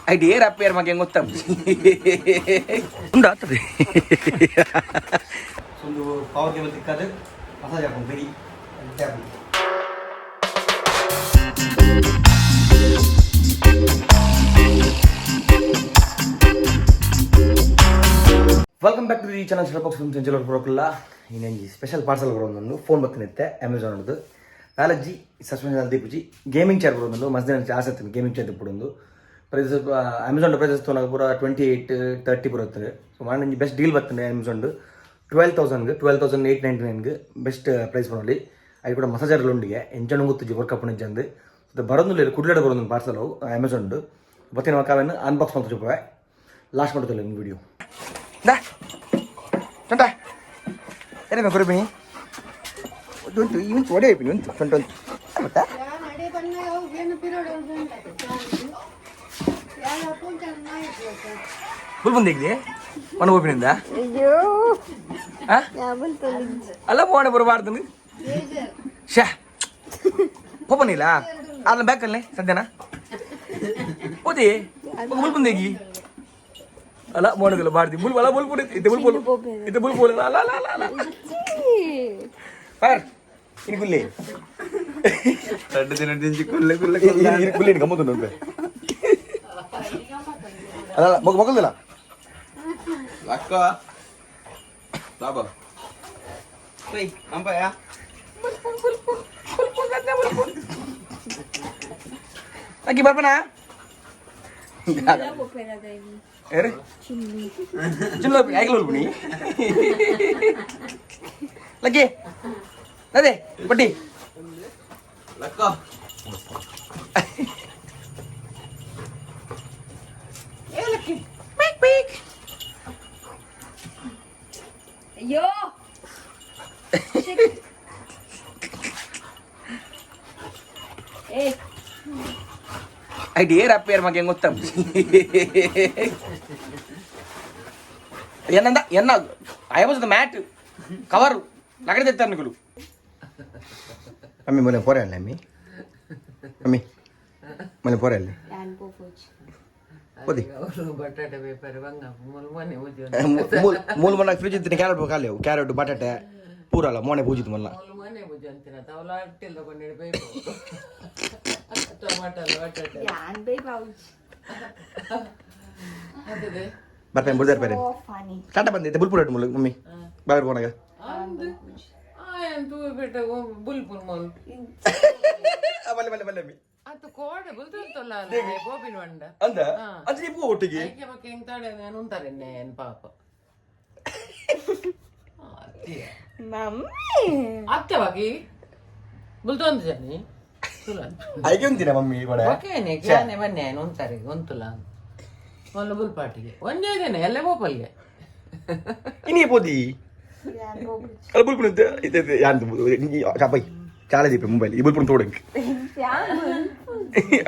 ಐದು ಏರ್ ಅಪ್ಪೇರ್ ಮಗೆ ಗೊತ್ತ ಉಂಡ ಆಗ್ತದೆ ಒಂದು ಪವರ್ ಕೇಬಲ್ ತಿಕ್ಕಾದ ಮಸಾಜ್ ಹಾಕೊಂಡು ತೆಗಿ welcome back to the channel ಶರಪಕ್ಸ್ ಸಂಚಲರ್ ಬರೋಕಲ್ಲ ಇನ್ನೇನು ಸ್ಪೆಷಲ್ ಪಾರ್ಸಲ್ ಬರೋದು ಫೋನ್ ಬರ್ತಿನಿತ್ತೆ ಅಮೆಝಾನ್ ಅದು ನಾಲಜ್ಜಿ ಸಸ್ಪೆನ್ಷನ್ ದೀಪುಜಿ ಗೇಮಿಂಗ್ ಚೇರ್ ಬರೋದು ಮಸ್ತ್ ಆಸಕ್ತಿ ಗೇಮಿಂಗ್ ಚೇರ್ ತಿಪ್ಪುಡೊಂದು ಪ್ರೈಸಸ್ ಅಮೆಝಾನ್ ಪ್ರೈಸಸ್ ತೊಗೊಂಡಾಗ ಪೂರ 28-30 ಬರುತ್ತೆ ಸೊ ಮಾಡಿ ಬೆಸ್ಟ್ ಡೀಲ್ ಬರ್ತದೆ ಅಮೆಝಾನ್ದು 12,899 ಬೆಸ್ಟ್ ಪ್ರೈಸ್ ಬರೋಲಿ ಅದು ಕೂಡ ಮಸಾಜರ್ ಲೊಂಡಿಗೆ ಎಂಚಣ್ಣು ಗೊತ್ತಿಜ್ಜಿ ವರ್ಕ್ ಅಪ್ ನಿಜ್ಜಂದು ಅದು ಬರೋದು ಕುಡ್ಲಾಡ ಬರೋದು ಪಾರ್ಸಲು ಅಮೆಝಾನ್ದು ಬತ್ತಿನ ಮಕ್ಕಳನ್ನು ಅನ್ಬಾಕ್ಸ್ ಮಾಡ್ತಾ ಚುಪ್ಪವೆ ಲಾಸ್ಟ್ ಮಾಡ್ತಿಲ್ಲ ನಿಮ್ಮ video dah contoh ada apa kurang ni untuk ini ada apa ni untuk contoh apa tak ya ada panai oh biar period ya pun jangan naik bulbun dekh dia mana open inda ayyo ha ya bulbun alla phone ಬರಬಾರದು Shah open ಇಲ್ಲ ಅದನ್ನ back ಅಲ್ಲಿ ಸದ್ಯನಾ ಓದಿ bulbun dekhi ಅಲ್ಲ ಮೋಣಗಲ್ಲ ಬಾರ್ದಿ bull ಅಲ್ಲ bull bull ಇದು bull ಅಲ್ಲ ಅಲ್ಲ ಅಲ್ಲ ಅಲ್ಲ ಪಾರ್ ಇನ್ ಗುಲ್ಲಿ ಎರಡು ದಿನ ಕುಲ್ಲೆ ಕುಲ್ಲೆ ಕುಲ್ಲೆ ಗಮ್ಮತ್ತು ನೋಡ್ಬೆ ಅಲ್ಲ ಮಗಲ್ದಿಲ್ಲ ಅಕ್ಕ ಲಾಭ ಸೈ ಅಂಪಯ ಅಕ್ಕಿ ಬರ್ಬನಾ Ere? Chimli. Chimli aig lol buni. Lagi. Nade, pati. Lakko. Laki. Pik pik. Yo. Eh. ಐದು ಏರ್ ಅಪ್ಪೇರ್ ಮಗೆ ಗೊತ್ತ ಏನಂದ ಎನ್ನ I was the mat cover ಲಗಡೆ ತೆತ್ತಾರ ನಿಗಳು ಅಮ್ಮಿ ಮೊನ್ನೆ ಪೋರೆ ಅಲ್ಲ ಅಮ್ಮಿ ಮೊನ್ನೆ ಪೋರೆ ಅಲ್ಲ ಓದಿ ಬಟಾಟೆ ಪೇಪರ್ ಬಂಗ ಮೂಲ ಮನ ಫ್ರಿಜ್ ಇತ್ತು ಕ್ಯಾರೆಟ್ ಖಾಲಿ ಕ್ಯಾರೆಟ್ ಬಟಾಟೆ ಪೂರ ಅಲ್ಲ ಮೊನ್ನೆ ಪೂಜಿತ್ ಮಲ್ಲ ಮೊನ್ನೆ ಪೂಜೆ ಅಂತೀರ ತವಲ ಅಟ್ಟಿಲ್ಲ ಕೊಂಡಿ ಪೇಪರ್ ಬರ್ಪೇನ್ ಬುರ್ದಾರ್ ಬೇರೆ ಟಾಟಾ ಬಂದಿದ್ದೆ ಬುಲ್ಪುರ್ ಅಟ್ಟು ಮುಳ್ಳು ಮಮ್ಮಿ ಬಾಗರ್ ಹೋನಾಗ ಬುಲ್ಪುರ್ ಮೊಲ್ ಬಲ್ಲೆ ಬಲ್ಲೆ ಬಲ್ಲೆ ಮಮ್ಮಿ ಅದು ಕೋಡೆ ಬುಲ್ತಲ್ಲ ಗೋಪಿನ ಬಂಡ ಅಂದ ಅದು ನೀವು ಒಟ್ಟಿಗೆ ಐಕೆ ಬಗ್ಗೆ ಹೆಂಗ್ ತಾಡೆ ನಾನು ಅಂತಾರೆ ನೇನ್ ಪಾಪ ಮಮ್ಮಿ ಅತ್ತೆ ಬಾಗಿ ಬುಲ್ತು ಅಂತ ಜಾನಿ ಐಕೆ ಅಂತೀರ ಮಮ್ಮಿ ಕೂಡ ಓಕೆನೆ ಕ್ಯಾನೆ ಬನ್ನೆ ಅಂತಾರೆ ಒಂತುಲ ಮೊಲ್ಲ ಬುಲ್ ಪಾಟಿಗೆ ಒಂದೇ ದಿನ ಎಲ್ಲ ಬೋಪಲ್ಗೆ ಇನಿ ಪೋದಿ ಅಲ್ಲ ಬುಲ್ ಪುಣ ಇದೆ ಯಾಂದು ಚಾಪೈ ಚಾಲೆ ದೀಪ ಮೊಬೈಲ್ ಈ ಬುಲ್ ಪುಣ ತೋಡಂಗೆ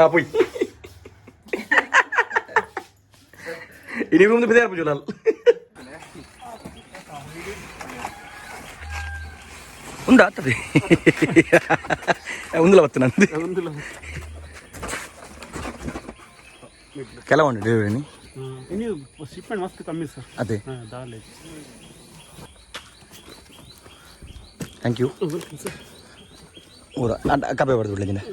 ಆ ಪೋಯ್ ಇನಿ ರೂಮ್ ಬಿದಾರ ಪುಜುಲಲ್ ಉಂಡ ಆಗ್ತದೆ ಒಂದಿಲ್ಲ ಬತ್ತು ನಂದು ಕೆಲವೊಂದು ಡೆಲಿವರಿ ನೀವು ಶಿಪ್ಮೆಂಟ್ ಮಸ್ತ್ ಕಮ್ಮಿ ಸರ್ ಅದೇ ದಾಲೆ ಥ್ಯಾಂಕ್ ಯು ಊರ ಕಬ್ಬೆ ಬಡ್ದು ಬಿಡ್ಲಿದ್ದೀನಿ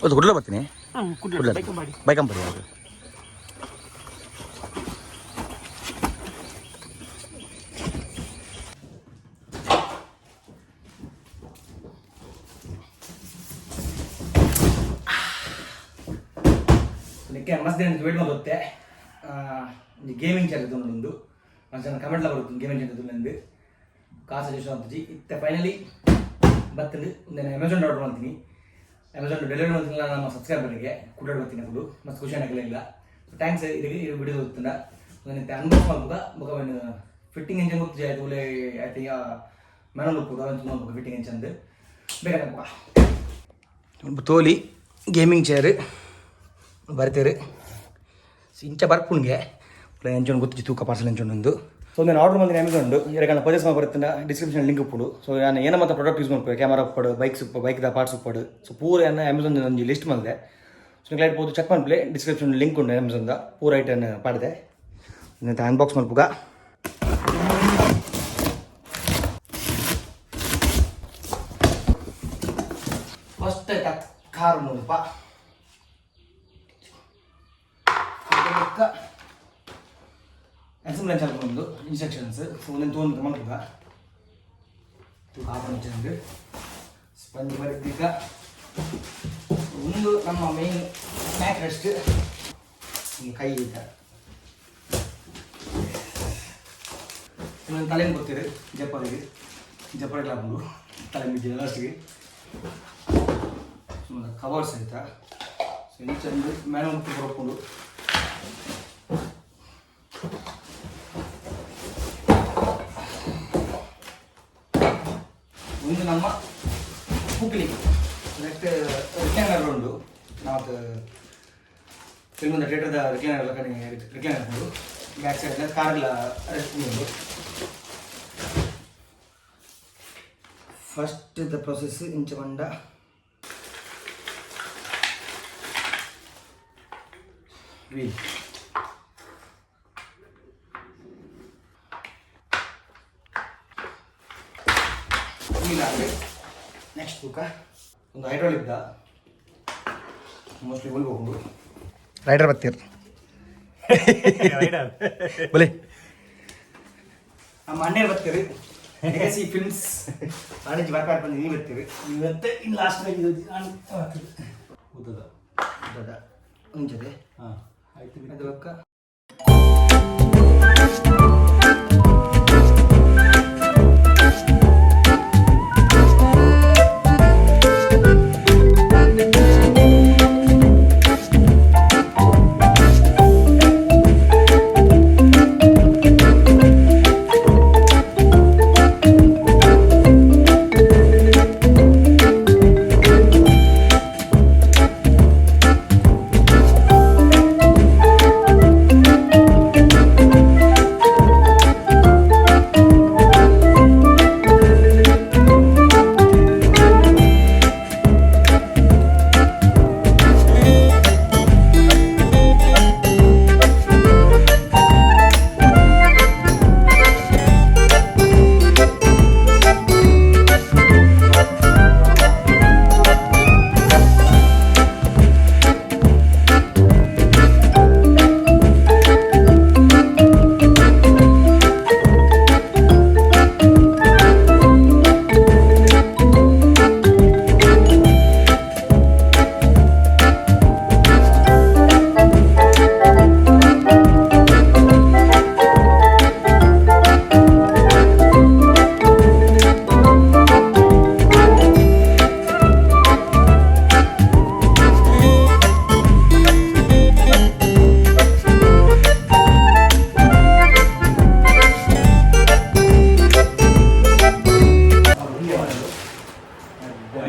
ಅದು ಕುಡ್ಲ ಬರ್ತೀನಿ ಬೈಕಂಬಡಿ ಅದು ಮಸ್ತ್ ದಿನ ವೇಟ್ ಮಾಡೋತ್ತೆ ಗೇಮಿಂಗ್ ಚೇರ್ ಒಂದು ಮನುಷ್ಯನ ಕಮೆಂಟ್ಲ ಬರುತ್ತೆ ಗೇಮಿಂಗ್ ಚೇರ್ ನಂದು ಕಾಸು ಜೋಶ್ ಜಿ ಇತ್ತೆ ಫೈನಲಿ ಬರ್ತದೆ ನಾನು ಅಮೆಝಾನ್ ಆರ್ಡರ್ ಮಾಡ್ತೀನಿ ಅಮೆಝಾನ್ ಡೆಲಿವರಿ ಮಾಡ್ತಿಲ್ಲ ನಮ್ಮ ಸಬ್ಸ್ಕ್ರೈಬರ್ಗೆ ಕುಡ್ಡಾಡ್ ಬರ್ತೀನಿ ಫುಲ್ಲು ಮಸ್ತ್ ಖುಷಿ ಆಗಲಿಲ್ಲ ಥ್ಯಾಂಕ್ಸ್ ಇದಕ್ಕೆ ಈ ವಿಡಿಯೋ ಗೊತ್ತಿಲ್ಲ ನಾನು ಅನ್ಬಾಕ್ಸ್ ಮಾಡ್ಬೋದ ಮುಖವನ್ನು ಫಿಟ್ಟಿಂಗ್ ಎಂಚನ್ ಗೊತ್ತಿದೆ ಅದು ಒಳ್ಳೆ ಆಯ್ತು ಈಗ ಮನೇಲಿ ಕೂಡ ನೋಡ್ಬೇಕು ಫಿಟ್ಟಿಂಗ್ ಎಂಚಂದು ಬೇಗ ತೋಲಿ ಗೇಮಿಂಗ್ ಚೇರ್ ಬರ್ತೀರಿ ಇಂಚ ಬರ್ಪುಣ್ಗೆ ಎಂಚೊಂದು ಗೊತ್ತಿತ್ತು ತೂಕ ಪಾರ್ಸಲ್ ಎಂಚೊಂದು ಸೊ ನಾನು ಆರ್ಡರ್ ಮಾಡಿದ್ದೀನಿ ಅಮೆಝಾನ್ ಈಗ ಪರ್ಚೇಸ್ ಬರುತ್ತಿನ ಡಿಸ್ಕ್ರಿಪ್ಷನ್ ಲಿಂಕ್ ಉಪ್ಪುಡು ಸೊ ನಾನು ಏನೋ ಮತ್ತೆ ಪ್ರಾಡಕ್ಟ್ ಯೂಸ್ ಮಾಡ್ಬೋದು ಕ್ಯಾಮರಾ ಉಪ್ಪಡು ಬೈಕ್ದ ಪಾರ್ಟ್ಸ್ ಉಪ್ಪಡು ಸೊ ಪೂರ ಏನು ಅಮೆಝಾನ್ ಒಂದು ಲಿಸ್ಟ್ ಮಾಡಿದೆ ಸೊ ಲೈಟ್ ಬೋದು ಚೆಕ್ ಮಾಡ್ಬಿಲೆ ಡಿಸ್ಕ್ರಿಪ್ಷನ್ ಲಿಂಕ್ ಉಂಟು ಅಮೆಝಾನ್ದ ಪೂರ ಐಟನ್ ಪಾಡಿದೆ ನಾನು ಅನ್ಬಾಕ್ಸ್ ಮಾಡ್ಪುಗ ಫಸ್ಟ್ ಆಯ್ತಾ ಕಾರು ನೋಡಪ್ಪ ಅಸೆಂಬ್ಲಿ ಒಂದು ಇನ್ಸ್ಟ್ರಕ್ಷನ್ಸ್ ಸೊ నేను తోను మనకుగా ಕಾಪನ್ ಚಂದ ಸ್ಪಂಜ್ ಬರಿದಿಕ ಒಂದು ನಮ್ಮ ಮೇನ್ ಸ್ನ್ಯಾಕ್ ರೆಸ್ಟ್ ಈ ಕೈ ಈಗ ನಾನು ತಲೆ ಗೊತ್ತಿರಿ ಜಪ್ಪರಿಗೆ ಹಾಕೊಂಡು ತಲೆ ಬಿದ್ದಿದೆ ಲಾಸ್ಟಿಗೆ ಸುಮ್ಮನೆ ಕವರ್ಸ್ ಆಯ್ತಾ ಸೊ ಈ ಚಂದ ಮೇಲೆ ಮುಟ್ಟಿ ಬರ್ಕೊಂಡು ಒಂದು ನಮ್ಮ ಕುಕ್ಲಿ ನೆಕ್ಸ್ಟ್ ರಿಕ್ಲೈನರ್ ಉಂಟು ನಾವು ಕೆಲವೊಂದು ಥಿಯೇಟರ್ದ ರಿಕ್ಲೈನರ್ ಎಲ್ಲ ಕಡೆ ರಿಕ್ಲೈನರ್ ಉಂಟು ಬ್ಯಾಕ್ ಸೈಡ್ ಕಾರೆಲ್ಲ ರೆಸ್ಟ್ ಉಂಟು ಫಸ್ಟ್ ದ ಪ್ರೊಸೆಸ್ ಇಂಚ ಬಂಡ ವೀಲ್ ನೆಕ್ಸ್ಟ್ ಬುಕ್ಕ ಒಂದು ಹೈಡ್ರಾಲಿಕ್ ಮೋಸ್ಟ್ಲಿ ಹೋಗ್ಬೋದು ರೈಡರ್ ಬರ್ತೀರ ಬಲೆ ನಮ್ಮ ಅಣ್ಣೇರು ಬರ್ತೀರಿ ಸಿ ಫಿಲ್ಮ್ಸ್ ವಾಣಿಜ್ಯ ವ್ಯಾಪಾರ ಬಂದು ನೀವು ಬರ್ತೀರಿ ಇವತ್ತೇ ಇನ್ನು ಲಾಸ್ಟ್ ಉದ್ದದ ಮುಂಚೆ ಹಾಂ ಆಯ್ತು ಅದು ಬಕ್ಕ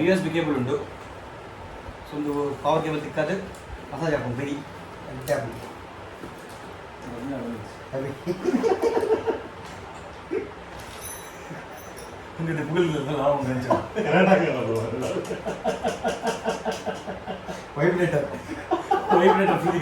USB ಕೇಬಲ್ ಉಂಟು ಸೊ ಒಂದು ಪವರ್ ಕೇಬಲ್ ತಿಕ್ಕಾದ ಮಸಾಜ್ ಹಾಕೊಂಡು ಬಿಡಿ ಟ್ಯಾಬ್ ವೈಬ್ರೇಟರ್ ಫ್ರೀ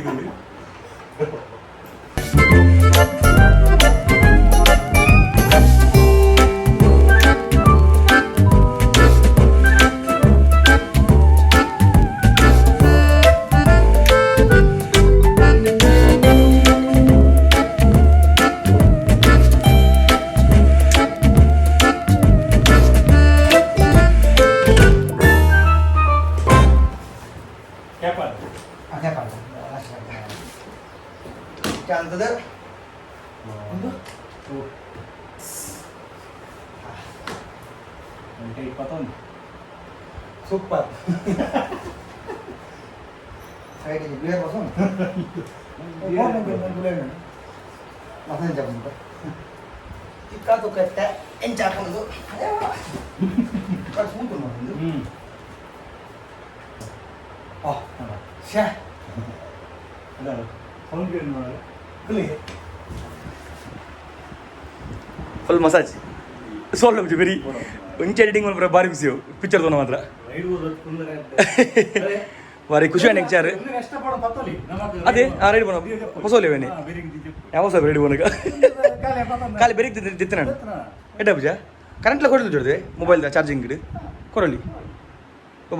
ಅಂತದ ಒಂದು 21 ಸೂಪರ್ ಸೈಡ್ ಬ್ಲೇರ್ ಬಸೋ ಬ್ಲೇರ್ ಮಸಾಜ್ ಜಾಬ್ ಚಿಕ್ಕ ಕಟ್ಟೆ ಎಂಚ ಹಾಕೋದು ಕಟ್ ಸ್ಮೂತ್ ಮಾಡೋದು ಶೇ ಅದ ಸೌಂಡ್ ಏನು ಮಾಡೋದು ಕುಲಿಗೆ ಫುಲ್ ಮಸಾಜ್ ಸೋಲ್ ನಮ್ದು ಬರೀ ಒಂಚೆ ಎಡಿಟಿಂಗ್ ಮಾಡ್ರೆ ಭಾರಿ ಖುಷಿ ಪಿಕ್ಚರ್ ತೋನ ಮಾತ್ರ ಭಾರಿ ಖುಷಿ ಆಯ್ತು ನೆಕ್ಚಾರ್ ಅದೇ ರೈಡ್ ಬೋನ ಹೊಸೋಲೇವೇನೆ ಯಾವ ಹೊಸ ರೈಡ್ ಬೋನಗ ಖಾಲಿ ಬೆರಿಗ್ ದಿತ್ತೆ ನಾನು ಎಡ್ಡ ಪೂಜಾ ಕರೆಂಟ್ಲ ಕೊಡಲು ಜೋಡಿದೆ ಮೊಬೈಲ್ದ ಚಾರ್ಜಿಂಗ್ ಗಿಡ ಕೊರಲಿ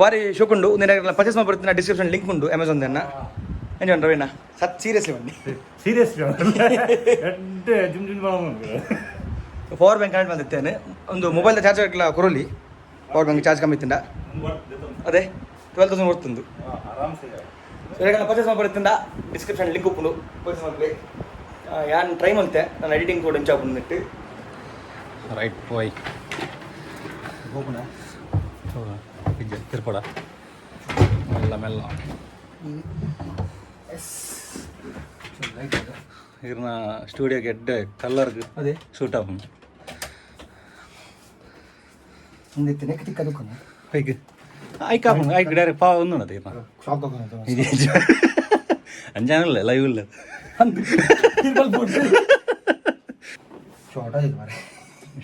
ಭಾರಿ ಶೋಕೊಂಡು నేను పర్చేస్ ಮಾಡ್ಬಿಡ್ತೀನಿ ಡಿಸ್ಕ್ರಿಪ್ಷನ್ ಲಿಂಕ್ ಉಂಟು ಅಮೆಝಾನ್ ದನ್ನ ಎಂಜಾಯ್ ರವೇನಾ ಸತ್ ಸೀರಿಯಸ್ಲಿ ಬನ್ನಿ ಸೀರಿಯಸ್ಲಿ ಜುಮ್ ಜುಮ್ ಪವರ್ ಬ್ಯಾಂಕ್ ಕನೆಕ್ಟ್ ಬಂದಿತ್ತೇನೆ ಒಂದು ಮೊಬೈಲ್ದ ಚಾರ್ಜರ್ ಇಟ್ಲ ಕೊರಲಿ ಪವರ್ ಬ್ಯಾಂಕ್ ಚಾರ್ಜ್ ಕಮ್ಮಿ ಇತ್ತಿಂದ ಅದೇ 12,000 ಕೊಡ್ತಂದು ಈಗ ಪರ್ಚೇಸ್ ಮಾಡ್ಬಿಡ್ತಿಂದ ಡಿಸ್ಕ್ರಿಪ್ಷನ್ ಲಿಂಕ್ ಉಪ್ಪುಂಡು ಪರ್ಚೇಸ್ ಮಾಡ್ಲಿ ಯಾನ್ ಟ್ರೈ ಮಾಡ್ತೆ ನಾನು ಎಡಿಟಿಂಗ್ ಕೂಡ ಎಂಚಾಪ್ ಬಂದಿಟ್ಟು ರೈಟ್ ಪೋಯ್ ಹೋಗೋಣ ತಿರ್ಪಡ ಮೆಲ್ಲ ಮೆಲ್ಲ ಇರ್ನ ಸ್ಟುಡಿಯೋಗೆ ಎಡ್ಡೆ ಕಲರ್ಗೆ ಅದೇ ಸೂಟ್ ಆಪು ಒಂದಿತ್ತು ನೆಕ್ತಿ ಕದುಕೊಂಡು ಹೈಗೆ ಆಯ್ಕಾಪು ಆಯ್ಕೆ ಡೈರೆಕ್ಟ್ ಪಾವ ಒಂದು ಅದೇ ಶಾಪ್ ಅಂಜಾನಲ್ಲ ಲೈವ್ ಇಲ್ಲ ಶಾರ್ಟ್ ಆಗಿದೆ ಮಾರೆ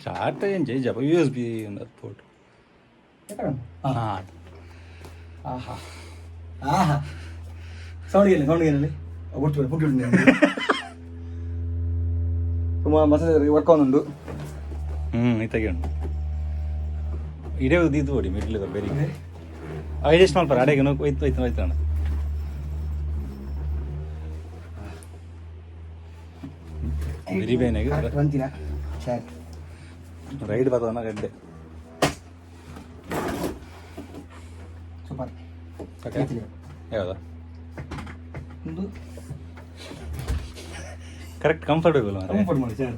ಶಾರ್ಟ್ ಏನು ಜಪ USB ಪೋರ್ಟ್ ಹಾಂ ಆಹಾ ಆಹಾ ಸೌಂಡ್ಗೆಲ್ಲಿ ಒಟ್ಟು ಪುಟ್ಟಿ ತುಂಬ ಮಸಾಲೆ ವರ್ಕ್ ಆಗುಂಡು ಇತ್ತಾಗೆ ಉಂಟು ಇಡೇ ಇದು ಓಡಿ ಮಿಡ್ಲ್ ಬೇರೆ ಐಡೆಸ್ಟ್ ಮಾಡ್ಪಾರ ಅಡೆಗೆ ಹೋಯ್ತಾಣ ಬೆರಿ ಬೇನಾಗಿ ಬಂತಿನ ಸರಿ ರೈಡ್ ಬರ್ತವನ ಗಡ್ಡೆ ಸೂಪರ್ ಯಾವ್ದ ಒಂದು ಕರೆಕ್ಟ್ ಕಂಫರ್ಟೇಬಲ್ ಕಂಫರ್ಟ್ ಮಾಡಿ ಸರ್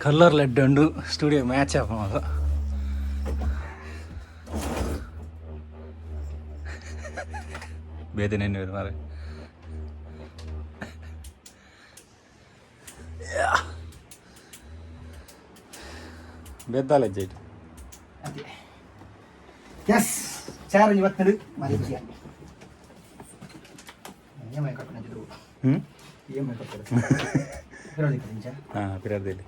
ಕಲರ್ ಲೆಡ್ ಉಂಡು ಸ್ಟುಡಿಯೋ ಮ್ಯಾಚ್ ಆಫ್ ಮಾಡ ಬೇದೆ ನೆನ್ನೆ ಮಾರೆ ಬೆದ್ದಾಲ ಹೆಜ್ಜೆ ಅದೇ ಎಸ್ ಚಾರ್ ಇವತ್ತು ಮರಿ ಖುಷಿಯ EMI ಕಟ್ಕೊಂಡಿದ್ರು EMI ಕಟ್ತಾರೆ ಹಾಂ ಪಿರಾರ್ದಲ್ಲಿ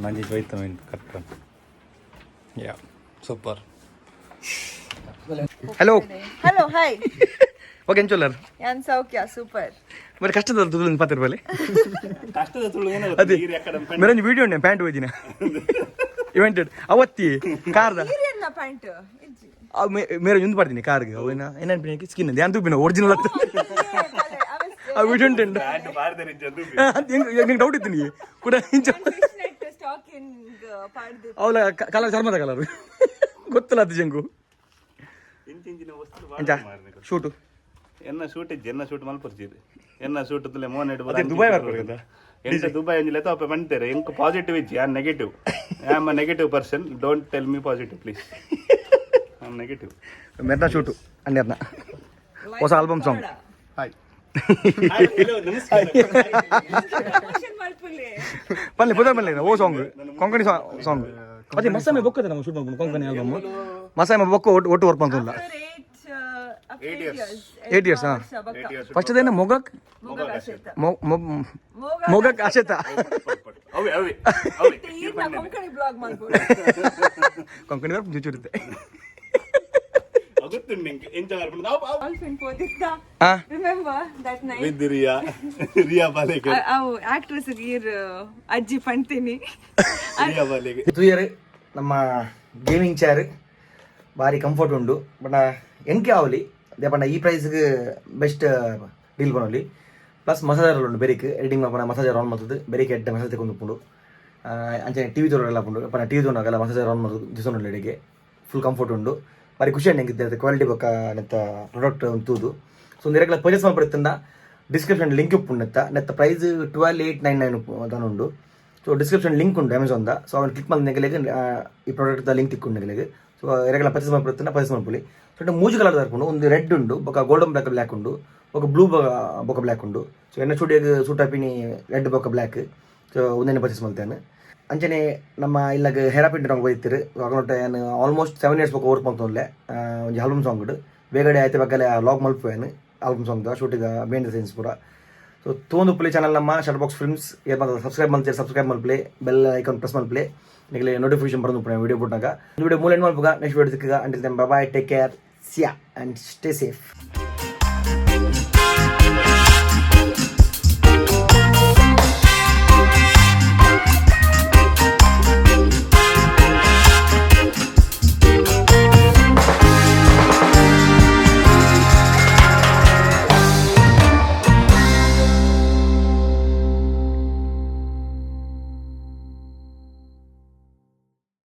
ಮಂಜಿ ಹೋಯ್ತು ಮೀನು ಕಟ್ಟ ಯಾ super hello hello hi okay ಎಂಚೋಲ್ಲರ್ ಯಾನ್ ಸೌಖ್ಯ ಸೂಪರ್ మరి కష్టం తులు 10 రూపాయలు ಕಷ್ಟದ ತುಳು ಅದೇ ಮೇರೆ ವಿಡಿಯೋ ಉಂಡೆ ಪ್ಯಾಂಟ್ ಹೋಯ್ದಿನ ಇವೆಂಟೆಡ್ ಅವತ್ತಿ ಕಾರ್ದ ಈರೇನ ಪ್ಯಾಂಟ್ ಮೇರೆ ಒಂದು ಬರ್ತೀನಿ ಕಾರ್ಗೆ ಅವೇನ ಏನೇನು ಸ್ಕಿನ್ ಧ್ಯಾನ್ ತೂಪಿನ ಒರಿಜಿನಲ್ ಅಂತ ಆ ವಿಡಿಯೋ ಉಂಟು ಪ್ಯಾಂಟ್ ಬಾರ್ದರೆ ನಿಂಗೆ ಡೌಟ್ ಇತ್ತು ನೀ ಕೂಡ ಸ್ಟಾಕಿಂಗ್ ಪಾಡ್ದು ಅವಳ ಕಲರ್ ಚರ್ಮದ ಕಲರ್ ಗೊತ್ತಿಲ್ಲ ಅದು ಜಂಗು ಇಂಚಿನ ವಸ್ತು ಎಂಚ ಶೂಟು ಎನ್ನ ಶೂಟ್ ಇಜ್ಜಿ ಎನ್ನ ಶೂಟ್ ಮಲ್ಪರ್ಚಿದೆ ಎನ್ನ ಶೂಟ್ ತುಲೆ ಮೋನ್ ಇಡು ಅದೇ ದುಬೈ ಬರ್ಬೇಕು ಎಂತ ದುಬೈ ಅಂಜಿಲೆ ತಪ್ಪ ಬಂತಾರೆ ಎಂಕ್ ಪಾಸಿಟಿವ್ ಇಜ್ಜಿ ಆನ್ negative I am a negative person don't tell me positive please I am negative ಮೆರ್ನ ಶೂಟು ಅನ್ಯರ್ನ ಹೊಸ ಆಲ್ಬಮ್ ಸಾಂಗ್ ಹಾಯ್ ಪಲ್ಲೆ ಪುದರ್ ಮಲ್ಲೆ ಓ ಸಾಂಗ್ ಕೊಂಕಣಿ ಸಾಂಗ್ ಅದೇ ಮಸಾಮೆ ಬೊಕ್ಕದ ನಮ್ಮ ಶೂಟ್ ಮಾಡ್ಕೊಂಡು ಕೊಂಕಣಿ ಆಲ್ಬಮ್ ಮಸಾಮೆ ಬೊಕ್ಕ ಒಟ್ಟು ವರ್ಕ್ ಅಂತಲ್ಲ 8 years ಫಸ್ಟ್ ಅದೇನ ಮೊಗಕ್ ಮೊಗಕ್ ಆಶೇತ ಅವೇ ಅವೇ ಕೊಂಕಣಿ ಬ್ಲಾಗ್ ಮಾಡ್ಬೋದು ಕೊಂಕಣಿ ವರ್ಕ್ ಜುಚುರುತ್ತೆ ಅಗುತ್ತು ನಿಂಗೆ ಎಂಜ ಮಾಡ್ಬಿಡು ಡಾಲ್ಫಿನ್ ಪೋದಿತ್ತ ಹಾ ರಿಮೆಂಬರ್ ದಟ್ ನೈಟ್ ವಿತ್ ರಿಯಾ ಬಾಲೆಗೆ ಅವು ಆಕ್ಟ್ರೆಸ್ ಗೀರ್ ಅಜ್ಜಿ ಪಂಡ್ತೀನಿ ರಿಯಾ ಬಾಲೆಗೆ ತೂಯರ್ ನಮ್ಮ ಗೇಮಿಂಗ್ ಚೇರ್ ಭಾರಿ ಕಂಫರ್ಟ್ ಉಂಡು ಬಟ್ ಎಂಕೆ ಆವಲಿ ಅದೇ ಪಂಡ ಈ ಪ್ರೈಸ್ಗೆ best deal Baroli plus massager ಉಂಡು ಬೆರಿಕ್ ಎಡಿಟಿಂಗ್ ಮಾಡ್ಕೊಂಡು ಮಸಾಜರ್ ಆನ್ ಮಾಡ್ತದೆ ಬೆರಿಕ್ ಎಡ್ಡೆ ಮಸಾಜ್ ತಗೊಂಡು ಅಂಚೆ ಟಿವಿ ತೋರೆಲ್ಲ ಉಂಡು ಪಂಡ ಟಿವಿ ತೋನಾಗಲ್ಲ ಮಸಾಜರ್ ಆನ್ ಮಾಡೋದು ದಿವಸ ಎಡೆಗೆ ಫುಲ್ ಕಂಫರ್ಟ್ ಉಂಡು ಭಾರಿ ಖುಷಿ ಹೆಂಗಿದ್ದೆ ಕ್ವಾಲಿಟಿ ಬೊಕ್ಕ ನೆತ್ತ ಪ್ರಾಡಕ್ಟ್ ತೂದು ಸೊ ಒಂದು ಎರಗಲ ಪರ್ಚೇಸ್ ಮಾಡ್ಬಿಡುತ್ತಿಂದ ಡಿಸ್ಕ್ರಿಪ್ಷನ್ ಲಿಂಕ್ ಉಪ್ಪು ನೆತ್ತ ಪ್ರೈಸ್ 12,899 ಅದನ್ನು ಉಂಡು ಸೊ ಡಿಸ್ಕ್ರಿಪ್ಷನ್ ಲಿಂಕ್ ಉಂಟು ಅಮೆಝಾನ್ದ ಸೊ ಅವ್ನು ಕ್ಲಿಕ್ ಮಾಡಿದ ನೆಗಲಿಗೆ ಈ ಪ್ರಾಡಕ್ಟ್ದ ಲಿಂಕ್ ತಿಕ್ಕೊಂಡು ನೆಗಲಿಗೆ ಸೊ ಎರಗಲ ಪರ್ಚೇಸ್ ಮಾಡ್ಬಿಡುತ್ತಿಂದ ಪರ್ಚೇಸ್ ಮಾಡ್ಕೊಳ್ಳಿ ಸೊ ಮೂಜು ಕಲರ್ ತರ್ಕೊಂಡು ಒಂದು ರೆಡ್ ಉಂಡು ಬೊಕ್ಕ ಗೋಲ್ಡನ್ ಬ್ಲ್ಯಾಕ್ ಉಂಡು ఒక బ్లూ బొక్క బ్లాక్ ఉండు సో ఎన్న స్టూడియోకి సూట్ అప్పిని రెడ్ బొక్క బ్లాక్ ಸೊ ಒಂದನೇ ಪರ್ಚೇಸ್ ಮಾಡ್ತೇನೆ ಅಂಚನೆ ನಮ್ಮ ಇಲ್ಲಾಗ ಹೇರ್ ಪಿಂಟ್ ನಂಗೆ ಬೈತಿರು ಅಕೊಂಡೆ ನಾನು ಆಲ್ಮೋಸ್ಟ್ 7 years ಬೊಕ್ಕ ವರ್ಕ್ ಮಾಡ್ತೋನ್ಲೆ ಒಂದು ಆಲ್ಬಮ್ ಸಾಂಗ್ ಬೇಗಡೆ ಆಯ್ತು ಬಗ್ಗಲೆ ಲಾಗ್ ಮಲ್ಪೇನು ಆಲ್ಬಮ್ ಸಾಂಗ್ದ ಶೂಟಿಗೆ ಬೇಂದ್ರ ಸೈನ್ಸ್ ಪೂರ ಸೊ ತೋಂದು ಪ್ಲೇ ಚಾನಲ್ ನಮ್ಮ ಶಟ್ ಬಾಕ್ಸ್ ಫಿಲ್ಮ್ಸ್ ಸಬ್ಸ್ಕ್ರೈಬ್ ಮಲ್ಪ್ಲೆ ಬೆಲ್ ಐಕಾನ್ ಪ್ರೆಸ್ ಮಲ್ಪ್ಲೆ ನಿಮಗೆ ನೋಟಿಫಿಕೇಶನ್ ಬರೋದು ವಿಡಿಯೋ ಬಿಟ್ಟಾಗ ವಿಡಿಯೋ ಮೂಲ ನೆಕ್ಸ್ಟ್ ವಿಡಿಯೋ ಸಿಕ್ಕಾಗ until then bye bye take care see ya and stay safe